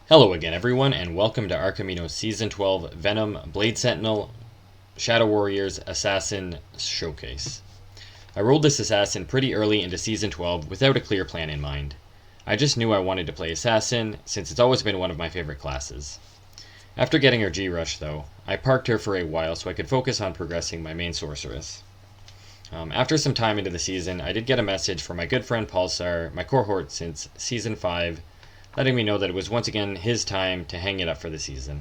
Hello again, everyone, and welcome to Arcamino Season 12 Venom Blade Sentinel Shadow Warriors Assassin Showcase. I rolled this assassin pretty early into Season 12 without a clear plan in mind. I just knew I wanted to play Assassin, since it's always been one of my favorite classes. After getting her G-Rush, though, I parked her for a while so I could focus on progressing my main sorceress. After some time into the season, I did get a message from my good friend Pulsar, my cohort since Season 5, letting me know that it was once again his time to hang it up for the season.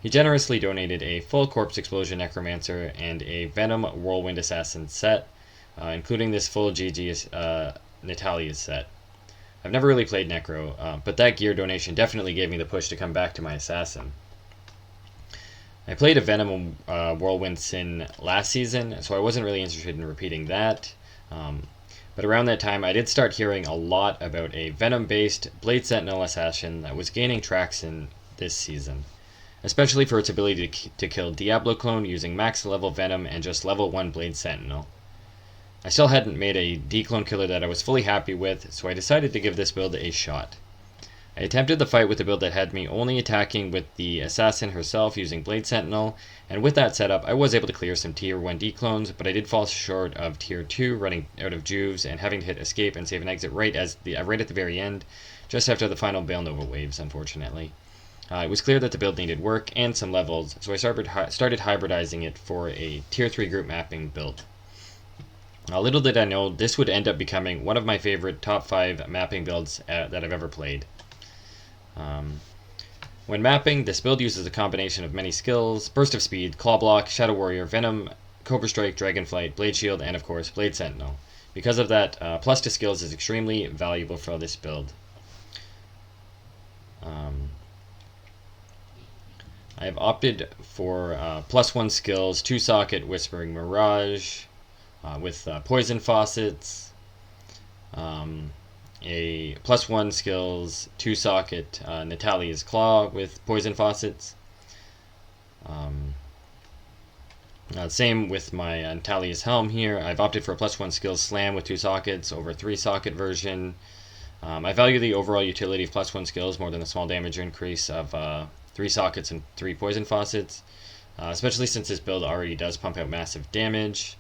He generously donated a full Corpse Explosion Necromancer and a Venom Whirlwind Assassin set, including this full GG Natalia's set. I've never really played Necro, but that gear donation definitely gave me the push to come back to my Assassin. I played a Venom Whirlwind Sin last season, so I wasn't really interested in repeating that. But around that time, I did start hearing a lot about a Venom-based Blade Sentinel assassin that was gaining traction this season, especially for its ability to kill Diablo Clone using max level Venom and just level 1 Blade Sentinel. I still hadn't made a D-Clone killer that I was fully happy with, so I decided to give this build a shot. I attempted the fight with a build that had me only attacking with the assassin herself using Blade Sentinel, and with that setup I was able to clear some tier 1 D-clones, but I did fall short of tier 2 running out of juves and having to hit escape and save an exit right at the very end, just after the final Bailnova waves, unfortunately. It was clear that the build needed work and some levels, so I started hybridizing it for a tier 3 group mapping build. Little did I know, this would end up becoming one of my favorite top 5 mapping builds that I've ever played. When mapping, this build uses a combination of many skills: Burst of Speed, Claw Block, Shadow Warrior, Venom, Cobra Strike, Dragonflight, Blade Shield, and of course Blade Sentinel. Because of that, plus to skills is extremely valuable for this build. I have opted for plus 1 skills, 2 socket Whispering Mirage with Poison Faucets, a plus 1 skills, 2 socket Natalia's Claw with Poison Faucets. Same with my Natalia's Helm here. I've opted for a plus 1 skills Slam with 2 sockets over 3 socket version. I value the overall utility of plus 1 skills more than the small damage increase of 3 sockets and 3 Poison Faucets, especially since this build already does pump out massive damage.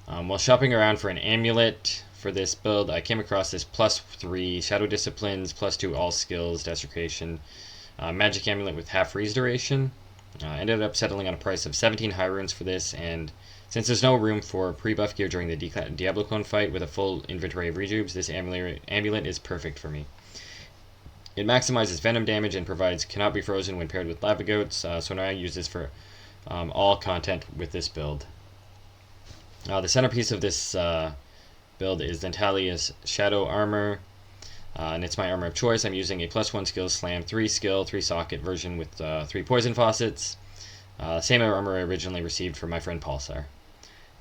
While shopping around for an amulet for this build, I came across this plus 3 Shadow Disciplines, plus 2 all skills desecration magic amulet with half freeze duration. Ended up settling on a price of 17 high runes for this, and since there's no room for pre-buff gear during the Diablo Clone fight with a full inventory of rejubes, this amulet is perfect for me. It maximizes Venom damage and provides cannot be frozen when paired with Lava Goats, so now I use this for all content with this build. The centerpiece of this build is Natalia's Shadow Armor, and it's my armor of choice. I'm using a plus 1 skill Slam, 3 skill, 3 socket version with 3 Poison Faucets. Same armor I originally received from my friend Pulsar.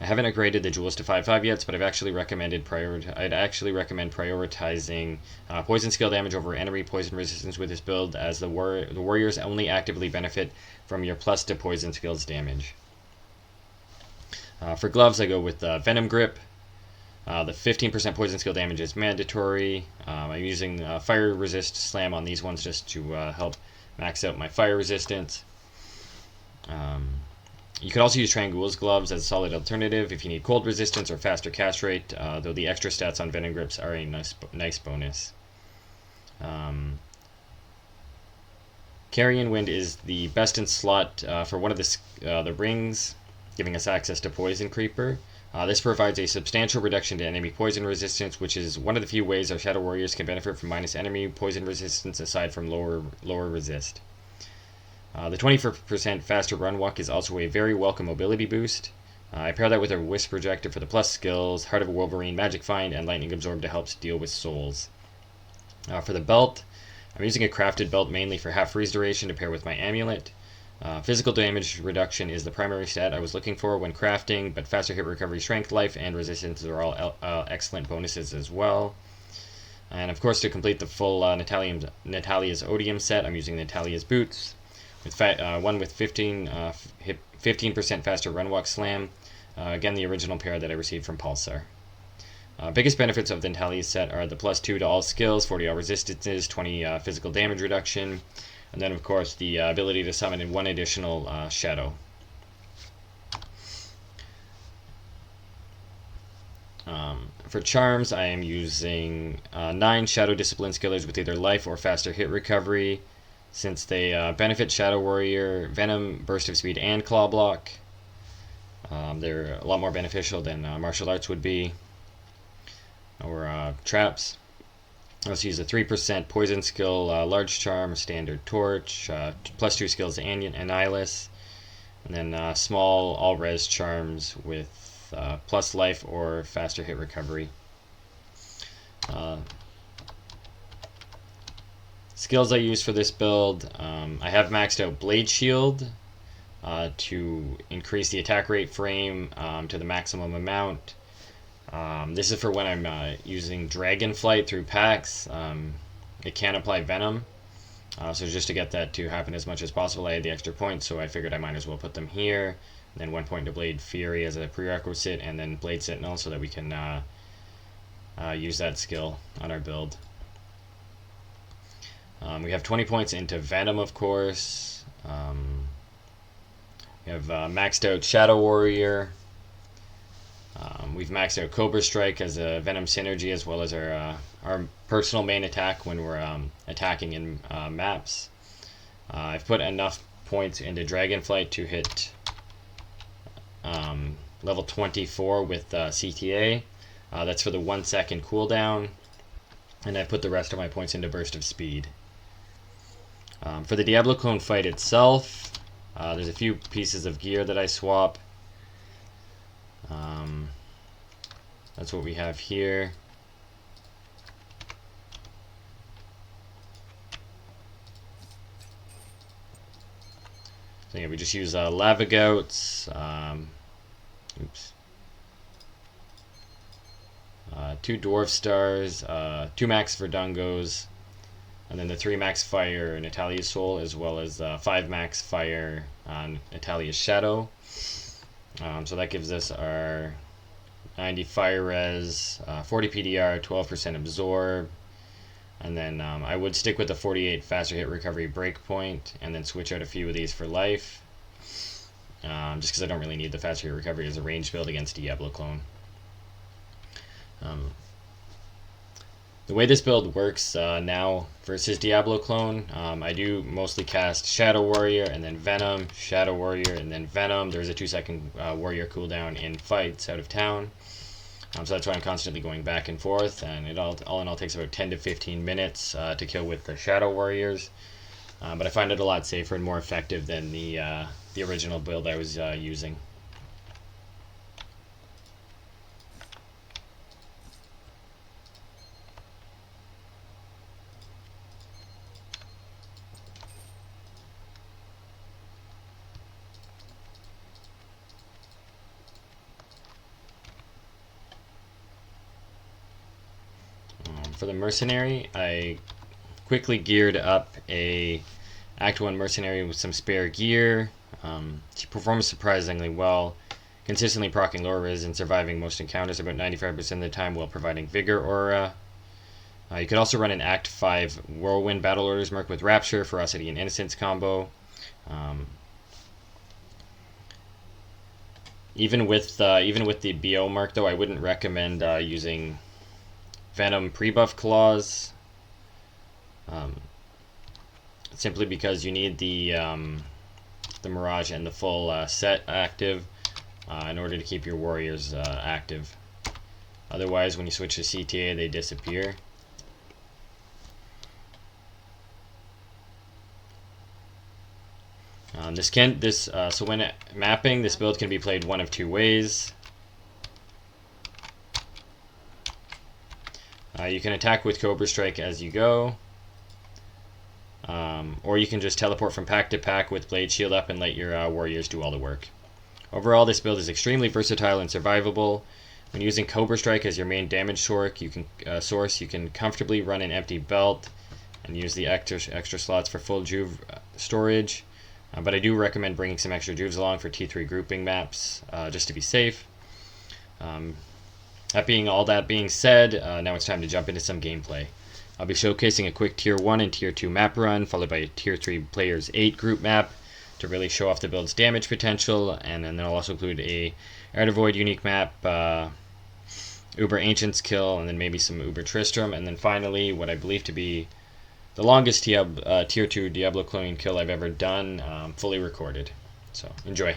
I haven't upgraded the jewels to 5/5 yet, but I'd actually recommend prioritizing poison skill damage over enemy poison resistance with this build, as the warriors only actively benefit from your plus to poison skills damage. For gloves, I go with Venom Grip. The 15% poison skill damage is mandatory. I'm using Fire Resist Slam on these ones just to help max out my fire resistance. You could also use Trangul's gloves as a solid alternative if you need cold resistance or faster cast rate, though the extra stats on Venom Grips are a nice bonus. Carrion Wind is the best in slot for one of the rings, giving us access to Poison Creeper. This provides a substantial reduction to enemy poison resistance, which is one of the few ways our Shadow Warriors can benefit from minus enemy poison resistance aside from lower resist. The 20% faster run walk is also a very welcome mobility boost. I pair that with a Wisp Projector for the plus skills, Heart of a Wolverine, Magic Find, and Lightning Absorb to help deal with souls. For the belt, I'm using a crafted belt mainly for half freeze duration to pair with my amulet. Physical damage reduction is the primary stat I was looking for when crafting, but faster hit recovery, strength, life, and resistance are all excellent bonuses as well. And of course, to complete the full Natalia's Odium set, I'm using Natalia's Boots, with one with 15% faster run walk Slam. Again, the original pair that I received from Pulsar. Biggest benefits of the Natalia set are the +2 to all skills, 40 all resistances, 20 physical damage reduction, and then of course the ability to summon in 1 additional shadow. For charms, I am using 9 Shadow Discipline skillers with either life or faster hit recovery, since they benefit Shadow Warrior, Venom, Burst of Speed, and Claw Block. They're a lot more beneficial than martial arts would be, or traps. I also use a 3% poison skill, large charm, standard torch, +2 skills Annihilus, and then small all res charms with plus life or faster hit recovery. Skills I use for this build, I have maxed out Blade Shield to increase the attack rate frame to the maximum amount. This is for when I'm using Dragonflight through packs. It can apply Venom, so just to get that to happen as much as possible, I had the extra points, so I figured I might as well put them here. And then 1 point to Blade Fury as a prerequisite, and then Blade Sentinel so that we can use that skill on our build. We have 20 points into Venom, of course. We have maxed out Shadow Warrior. We've maxed out Cobra Strike as a Venom synergy, as well as our personal main attack when we're attacking in maps. I've put enough points into Dragonflight to hit level 24 with CTA. That's for the 1 second cooldown, and I put the rest of my points into Burst of Speed. For the Diablo Clone fight itself, there's a few pieces of gear that I swap. That's what we have here. So yeah, we just use lava goats. Oops. 2 dwarf stars, 2 max verdungos, and then the 3 max fire Natalia's soul, as well as 5 max fire on Natalia's shadow. So that gives us our 90 fire res, 40 PDR, 12% absorb, and then I would stick with the 48 faster hit recovery breakpoint, and then switch out a few of these for life, just because I don't really need the faster hit recovery as a ranged build against Diablo Clone. The way this build works now versus Diablo Clone, I do mostly cast Shadow Warrior and then Venom, Shadow Warrior and then Venom. There's a 2-second Warrior cooldown in fights out of town. So that's why I'm constantly going back and forth, and it all in all takes about 10 to 15 minutes to kill with the Shadow Warriors. But I find it a lot safer and more effective than the original build I was using. For the mercenary, I quickly geared up a Act 1 mercenary with some spare gear. She performs surprisingly well, consistently proccing lower res and surviving most encounters about 95% of the time while providing Vigor Aura. You could also run an Act 5 Whirlwind Battle Orders Merc with Rapture, Ferocity, and Innocence combo. Even with the BO Merc, though, I wouldn't recommend using Venom pre-buff claws, simply because you need the Mirage and the full set active in order to keep your warriors active. Otherwise, when you switch to CTA, they disappear. So when mapping, this build can be played one of 2 ways. You can attack with Cobra Strike as you go, or you can just teleport from pack to pack with Blade Shield up and let your warriors do all the work. Overall, this build is extremely versatile and survivable. When using Cobra Strike as your main damage source, you can comfortably run an empty belt and use the extra slots for full Juve storage. But I do recommend bringing some extra Juves along for T3 grouping maps, just to be safe. All that being said, now it's time to jump into some gameplay. I'll be showcasing a quick Tier 1 and Tier 2 map run, followed by a Tier 3 Players 8 group map to really show off the build's damage potential, and then I'll also include a Art of Void unique map, Uber Ancient's Kill, and then maybe some Uber Tristram, and then finally what I believe to be the longest Tier 2 Diablo Clone kill I've ever done, fully recorded. So, enjoy.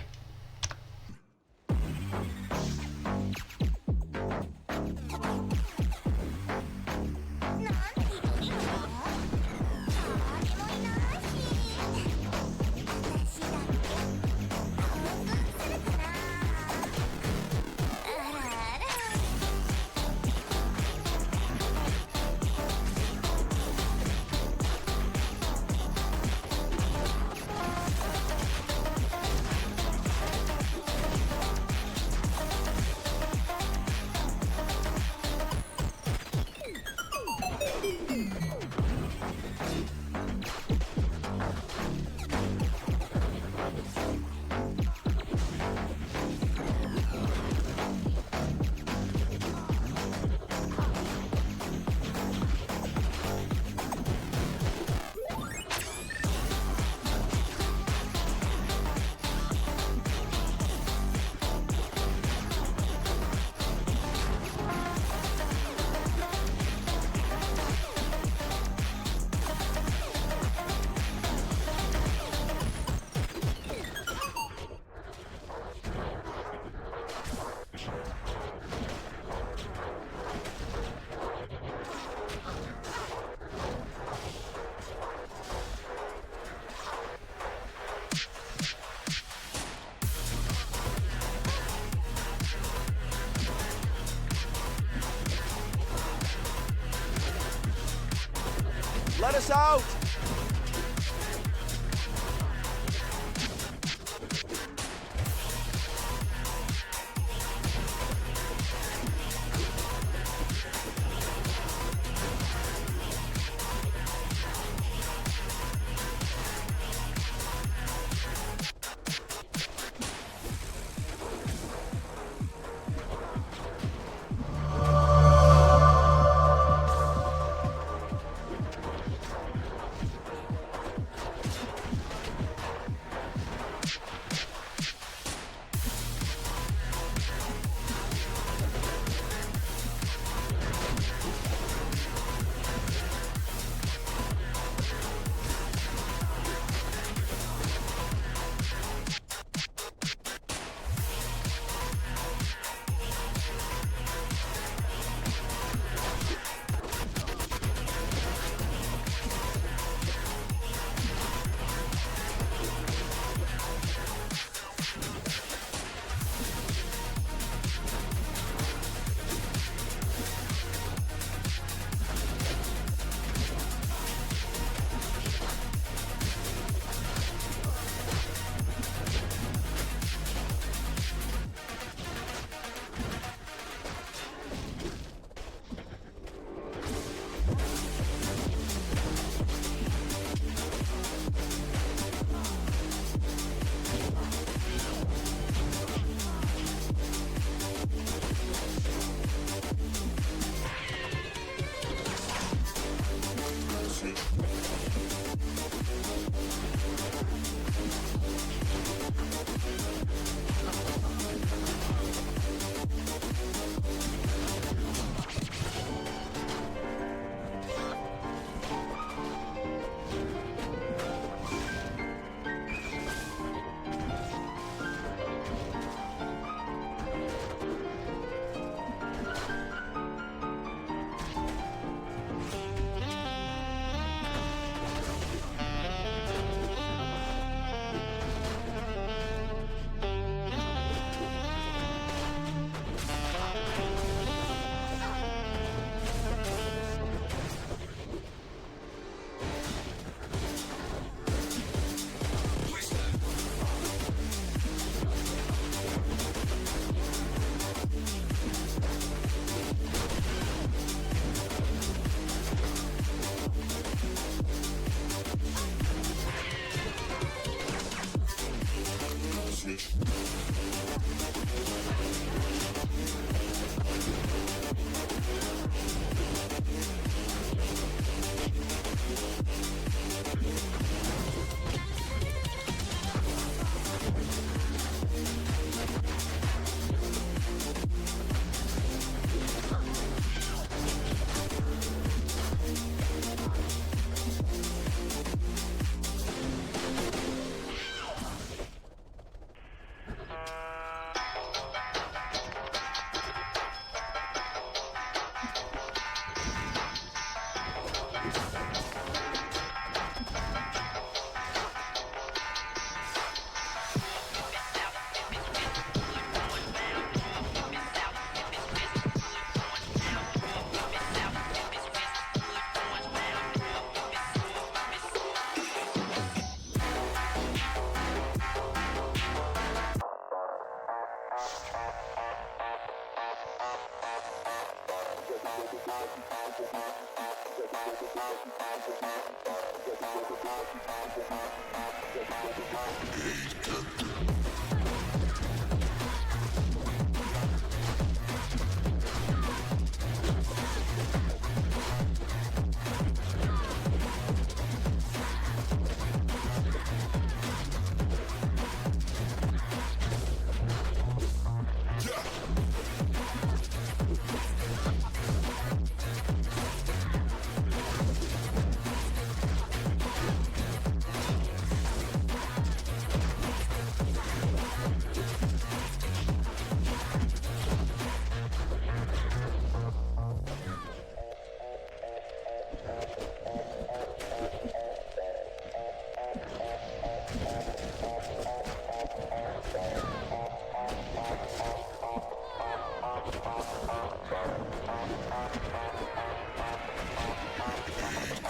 Let us out!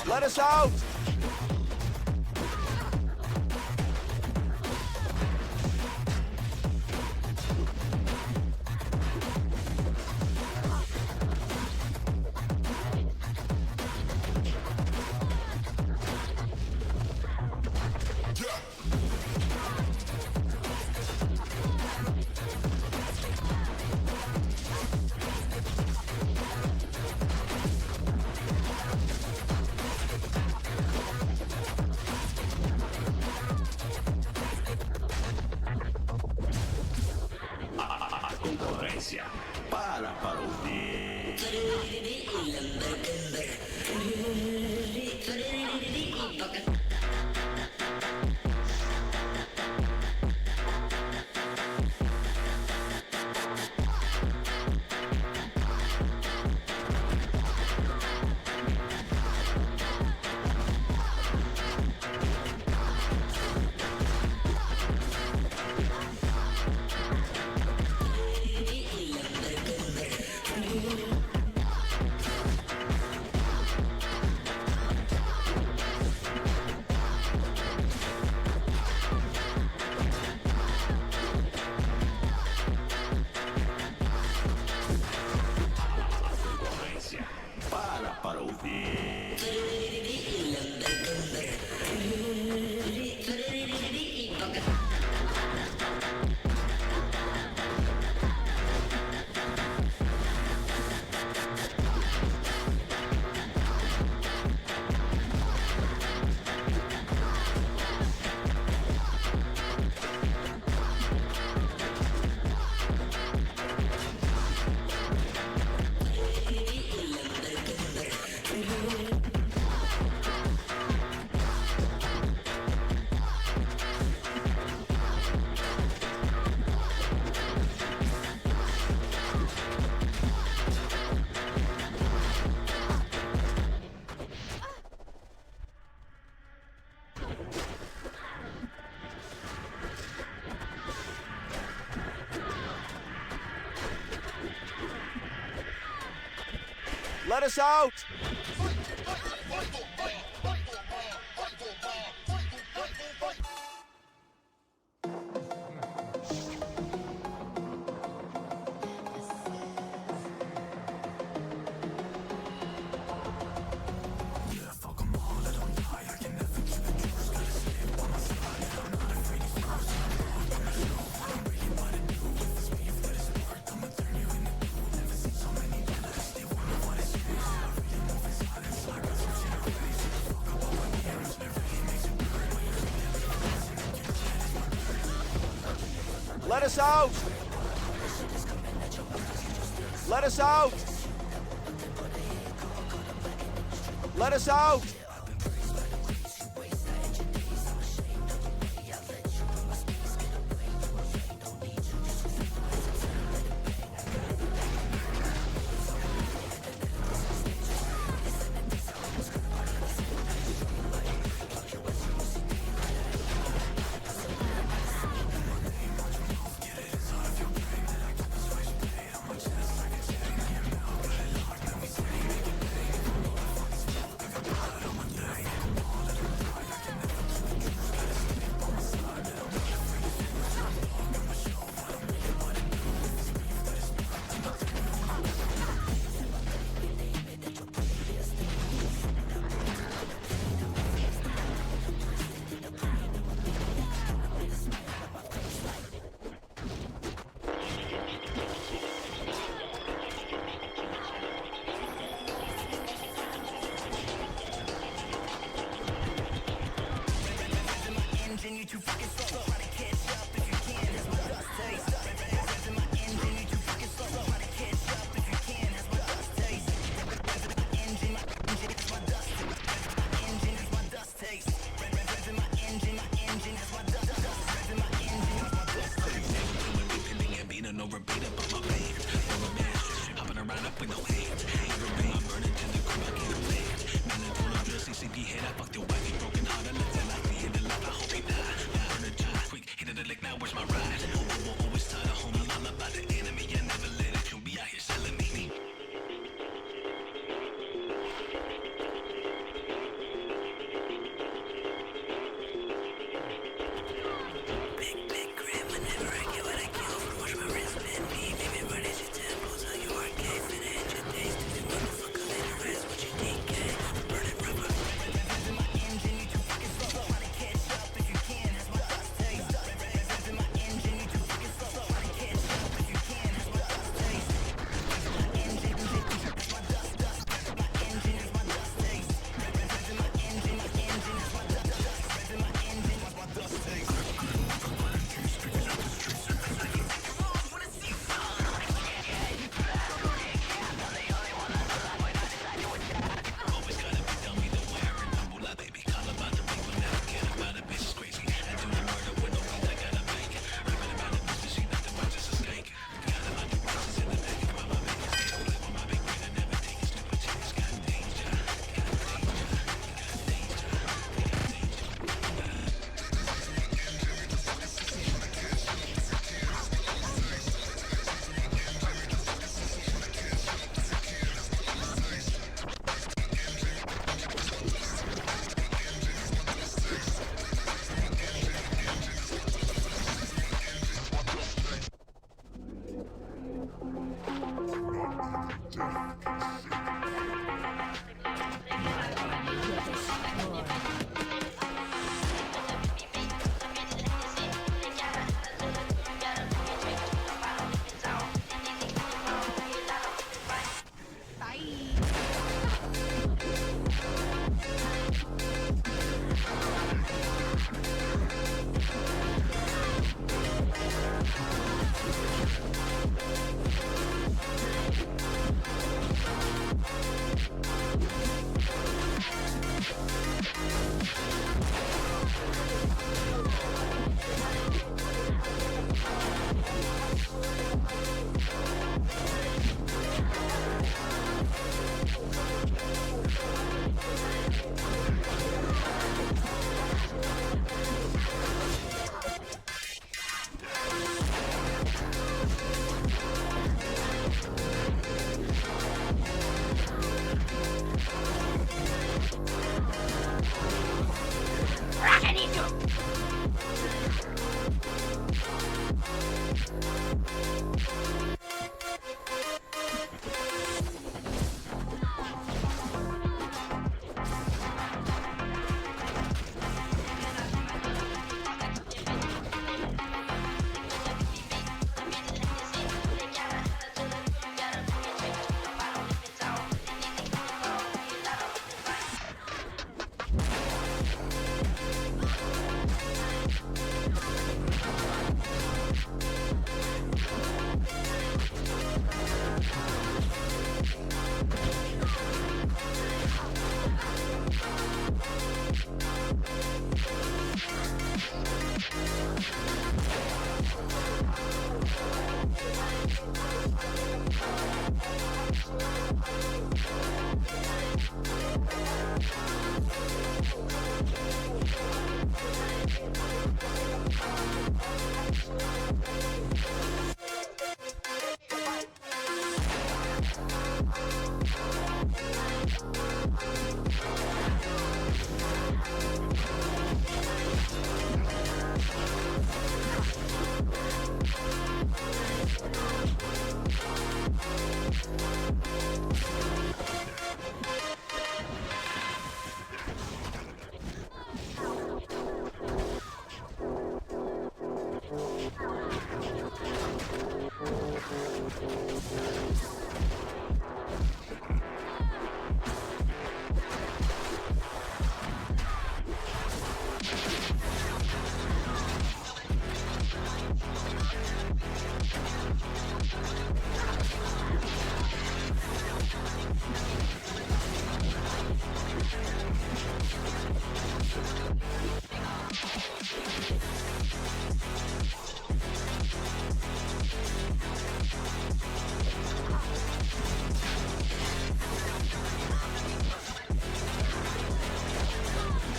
Let us out! Para ouvir. Para ouvir. Let us out! Let us out! Let us out! Let us out!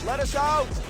Let us out!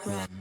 run.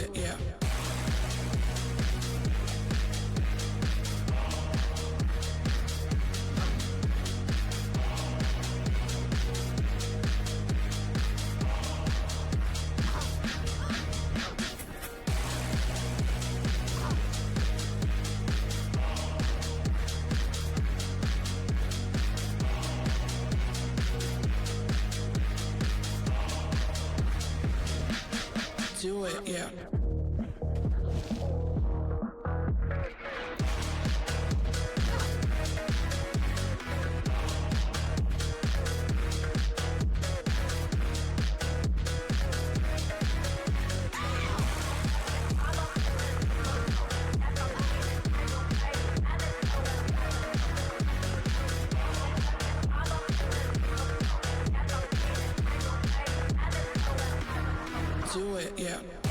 it, yeah. Do it, yeah. Do it, yeah.